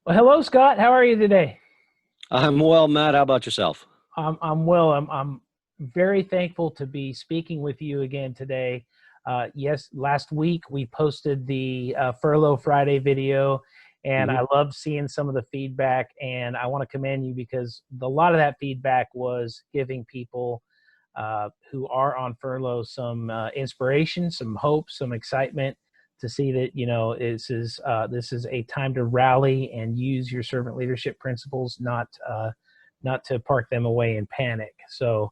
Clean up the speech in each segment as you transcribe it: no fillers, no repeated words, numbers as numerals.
Well, hello, Scott. How are you today? I'm well, Matt. How about yourself? I'm well. I'm very thankful to be speaking with you again today. Yes, last week we posted the Furlough Friday video, and Hmm. I loved seeing some of the feedback. And I want to commend you because a lot of that feedback was giving people who are on furlough some inspiration, some hope, some excitement to see that this is a time to rally and use your servant leadership principles, not to park them away in panic. So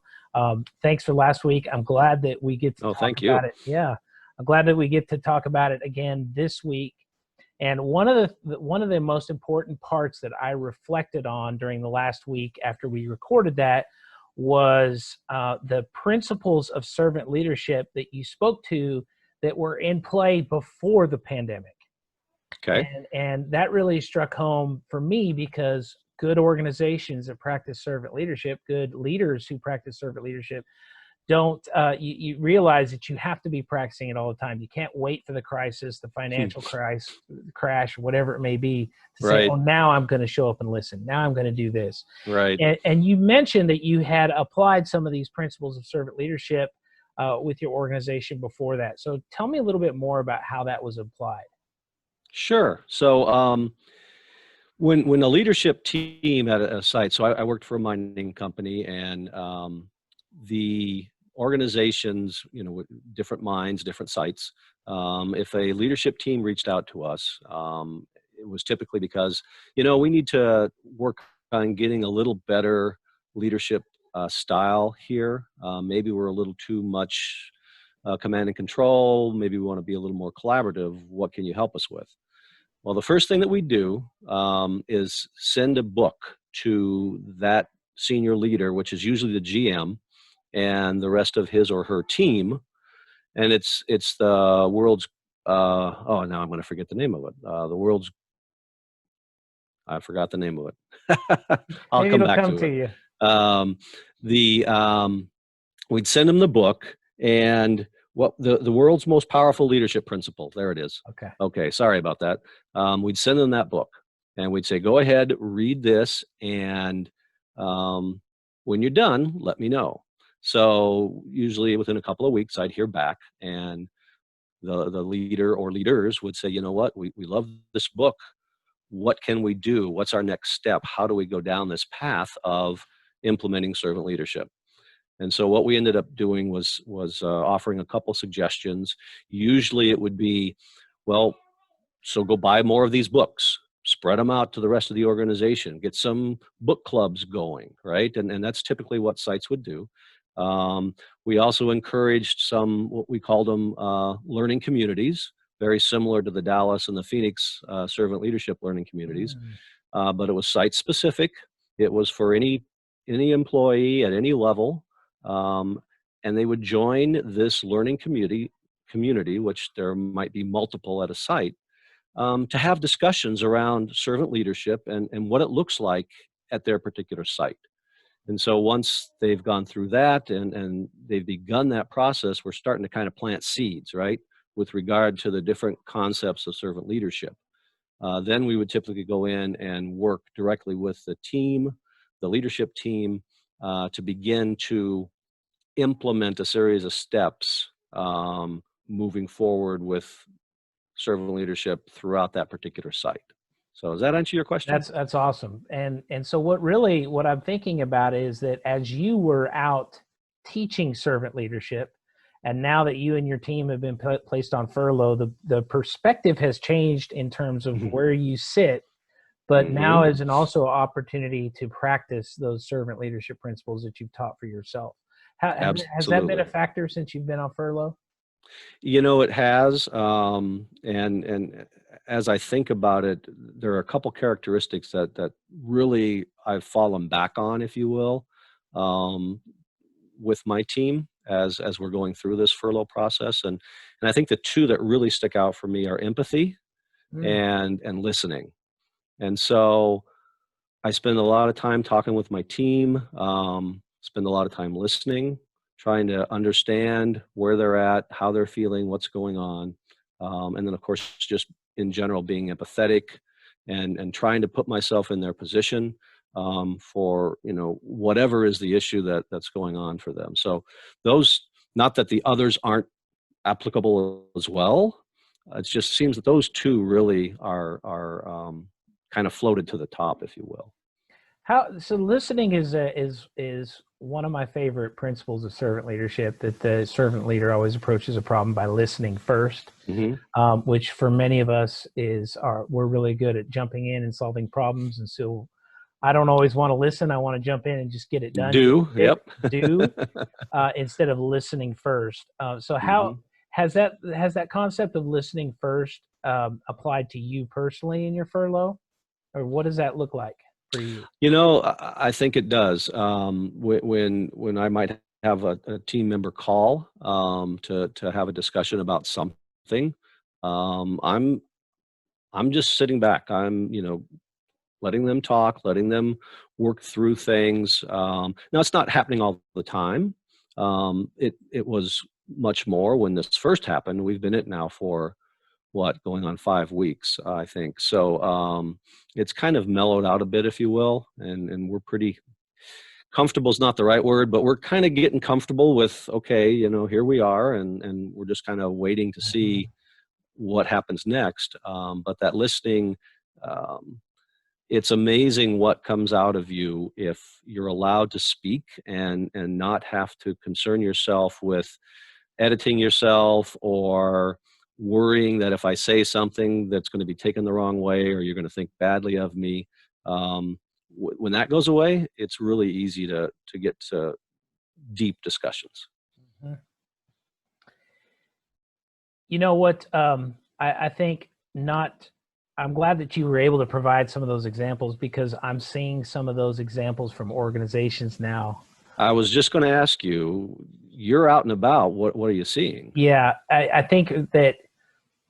thanks for last week. I'm glad that we get to Oh, talk thank about you. it. Yeah, I'm glad that we get to talk about it again this week. And one of the most important parts that I reflected on during the last week after we recorded that was the principles of servant leadership that you spoke to that were in play before the pandemic. Okay. And that really struck home for me because good organizations that practice servant leadership, good leaders who practice servant leadership, don't you realize that you have to be practicing it all the time. You can't wait for the crisis, the Hmm. financial crash, whatever it may be, to say, Right. oh, now I'm going to show up and listen, now I'm going to do this. Right. And you mentioned that you had applied some of these principles of servant leadership with your organization before that. So tell me a little bit more about how that was applied. Sure. So, when a leadership team at a site, so I worked for a mining company, and the organizations, with different mines, different sites. If a leadership team reached out to us, it was typically because we need to work on getting a little better leadership style here. Maybe we're a little too much command and control. Maybe we want to be a little more collaborative. What can you help us with? Well, the first thing that we do is send a book to that senior leader, which is usually the GM, and the rest of his or her team. And it's the world's oh, now I'm going to forget the name of it. The world's I forgot the name of it. I'll Maybe come it'll back come to to it. you. Um, the We'd send them the book, and what the world's most powerful leadership principle. There it is. Okay. Okay, sorry about that. We'd send them that book, and we'd say, go ahead, read this, and um, when you're done, let me know. So usually within a couple of weeks, I'd hear back, and the leader or leaders would say, you know what, we love this book. What can we do? What's our next step? How do we go down this path of implementing servant leadership? And so what we ended up doing was offering a couple suggestions. Usually it would be, well, so go buy more of these books, spread them out to the rest of the organization, get some book clubs going, right? And that's typically what sites would do. Um, we also encouraged some, what we called them, learning communities, very similar to the Dallas and the Phoenix servant leadership learning communities, Mm. but it was site specific. It was for any employee at any level, um, and they would join this learning community, which there might be multiple at a site, to have discussions around servant leadership and what it looks like at their particular site. And so once they've gone through that and they've begun that process, we're starting to kind of plant seeds, right, with regard to the different concepts of servant leadership. Then we would typically go in and work directly with the team, the leadership team, to begin to implement a series of steps, moving forward with servant leadership throughout that particular site. So does that answer your question? That's awesome. And so what I'm thinking about is that as you were out teaching servant leadership, and now that you and your team have been placed on furlough, the perspective has changed in terms of where you sit, but now Hmm. is an also opportunity to practice those servant leadership principles that you've taught for yourself. Has that been a Absolutely. factor since you've been on furlough? It has, and as I think about it, there are a couple characteristics that really I've fallen back on, if you will, um, with my team as we're going through this furlough process, and I think the two that really stick out for me are empathy Mm. and listening. And so I spend a lot of time talking with my team, spend a lot of time listening, trying to understand where they're at, how they're feeling, what's going on. And then, of course, just in general, being empathetic and trying to put myself in their position for, whatever is the issue that's going on for them. So those, not that the others aren't applicable as well. It just seems that those two really are kind of floated to the top, if you will. So listening is one of my favorite principles of servant leadership, that the servant leader always approaches a problem by listening first, which for many of us we're really good at jumping in and solving problems. And so I don't always want to listen. I want to jump in and just get it done. Yep. Instead of listening first. So how has that concept of listening first applied to you personally in your furlough, or what does that look like for you? I think it does. When I might have a team member call to have a discussion about something, I'm just sitting back. I'm letting them talk, letting them work through things. Now it's not happening all the time. It was much more when this first happened. We've been in it now for going on 5 weeks, I think. So it's kind of mellowed out a bit, if you will, and we're pretty comfortable is not the right word, but we're kind of getting comfortable with, okay, here we are, and we're just kind of waiting to see what happens next. But that listening, it's amazing what comes out of you if you're allowed to speak and not have to concern yourself with editing yourself or worrying that if I say something that's going to be taken the wrong way or you're going to think badly of me. When that goes away, it's really easy to get to deep discussions. You know what? I think not. I'm glad that you were able to provide some of those examples, because I'm seeing some of those examples from organizations now. I was just going to ask you, you're out and about. What are you seeing? Yeah, I think that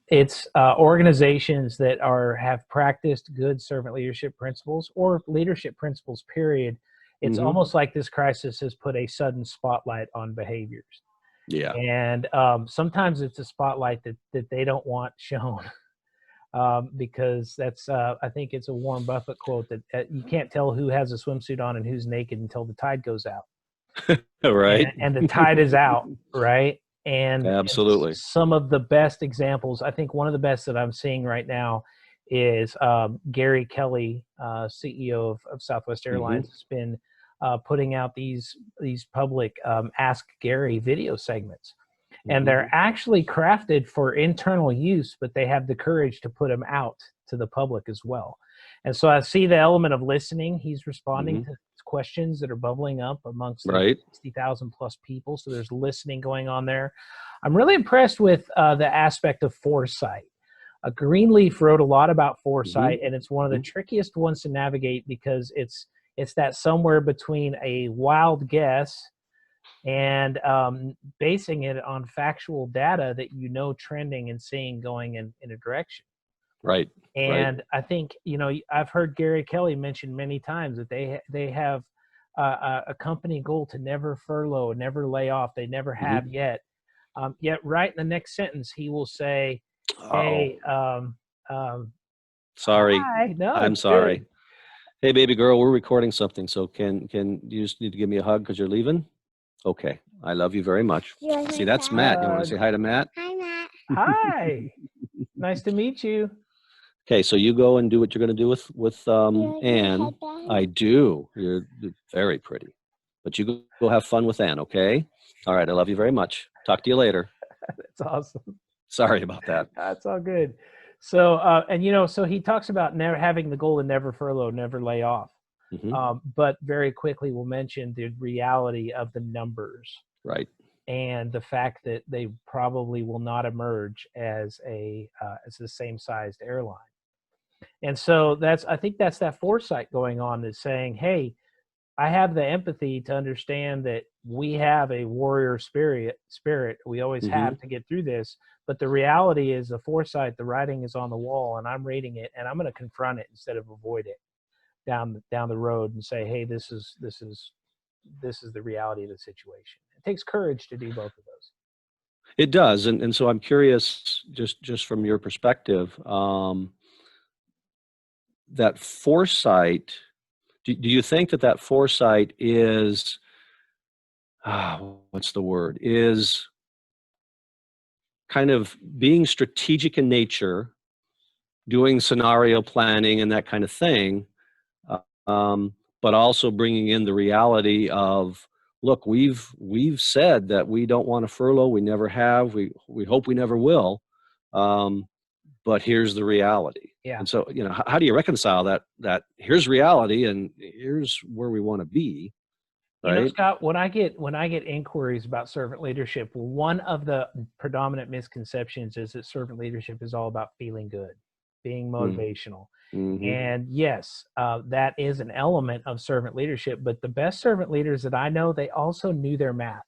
it's organizations that have practiced good servant leadership principles or leadership principles, period. It's almost like this crisis has put a sudden spotlight on behaviors. Yeah. And sometimes it's a spotlight that they don't want shown. Because that's, I think it's a Warren Buffett quote that you can't tell who has a swimsuit on and who's naked until the tide goes out. Right. And the tide is out, right? And absolutely. Some of the best examples, I think one of the best that I'm seeing right now is Gary Kelly, CEO of Southwest Airlines, has been putting out these public Ask Gary video segments. And they're actually crafted for internal use, but they have the courage to put them out to the public as well. And so I see the element of listening. He's responding to questions that are bubbling up amongst 60,000 plus people. So there's listening going on there. I'm really impressed with the aspect of foresight. Greenleaf wrote a lot about foresight, and it's one of the trickiest ones to navigate, because it's that somewhere between a wild guess and basing it on factual data that trending and seeing going in a direction. Right. And I think, I've heard Gary Kelly mention many times that they have a company goal to never furlough, never lay off. They never have yet. Yet right in the next sentence, he will say, hey, sorry. hi. No, I'm sorry. Good. Hey, baby girl, we're recording something. So can you just need to give me a hug because you're leaving? Okay. I love you very much. See, that's Matt. You want to say hi to Matt? Hi, Matt. Hi. Nice to meet you. Okay, so you go and do what you're going to do with Anne. I do. You're very pretty. But you go have fun with Anne, okay? All right, I love you very much. Talk to you later. That's awesome. Sorry about that. That's all good. So, so he talks about never having the goal to never furlough, never lay off. But very quickly we'll mention the reality of the numbers. Right. And the fact that they probably will not emerge as the same sized airline. And so I think that's that foresight going on, is saying, hey, I have the empathy to understand that we have a warrior spirit. We always have to get through this. But the reality is the foresight, the writing is on the wall, and I'm reading it, and I'm going to confront it instead of avoid it down the road and say, hey, this is the reality of the situation. It takes courage to do both of those. It does. And so I'm curious, just from your perspective, that foresight, do you think that foresight is, what's the word, is kind of being strategic in nature, doing scenario planning and that kind of thing, but also bringing in the reality of, look, we've said that we don't want to furlough. We never have. We hope we never will. But here's the reality. Yeah. And so, how do you reconcile that here's reality and here's where we want to be, right? Scott, when I get inquiries about servant leadership, one of the predominant misconceptions is that servant leadership is all about feeling good, being motivational. Mm-hmm. And yes, that is an element of servant leadership, but the best servant leaders that I know, they also knew their math.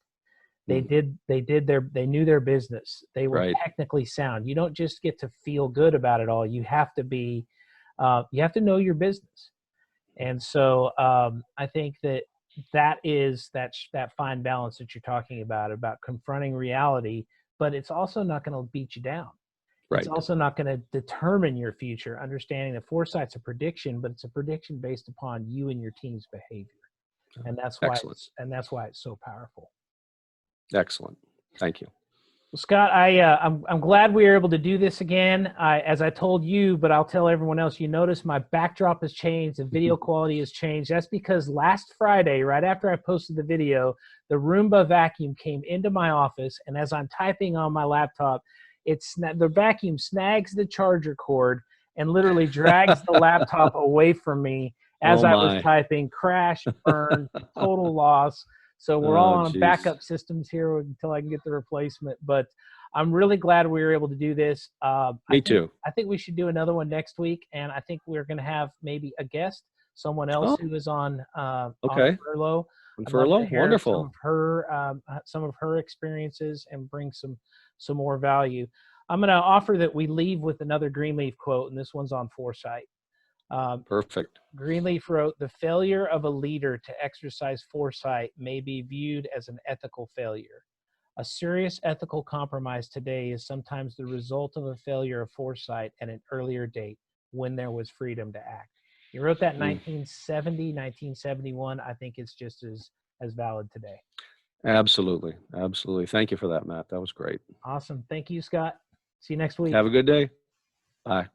They knew their business. They were Right. technically sound. You don't just get to feel good about it all. You have to be, you have to know your business. And so I think that is that fine balance that you're talking about confronting reality, but it's also not going to beat you down. Right. It's also not going to determine your future. Understanding that foresight's a prediction, but it's a prediction based upon you and your team's behavior, and that's why it's so powerful. Excellent. Thank you. Well, Scott, I'm glad we were able to do this again. As I told you, but I'll tell everyone else, you notice my backdrop has changed, the video quality has changed. That's because last Friday, right after I posted the video, the Roomba vacuum came into my office, and as I'm typing on my laptop, the vacuum snags the charger cord and literally drags the laptop away from me as I was typing. Crash, burn, total loss. So we're all on backup systems here until I can get the replacement. But I'm really glad we were able to do this. Me too. I think we should do another one next week, and I think we're going to have maybe a guest, someone else who is on Furlough. Furlough, wonderful. Some of her experiences and bring some more value. I'm going to offer that we leave with another Greenleaf quote, and this one's on foresight. Perfect. Greenleaf wrote, "The failure of a leader to exercise foresight may be viewed as an ethical failure. A serious ethical compromise today is sometimes the result of a failure of foresight at an earlier date when there was freedom to act." He wrote that in 1970, 1971. I think it's just as valid today. Absolutely. Absolutely. Thank you for that, Matt. That was great. Awesome. Thank you, Scott. See you next week. Have a good day. Bye.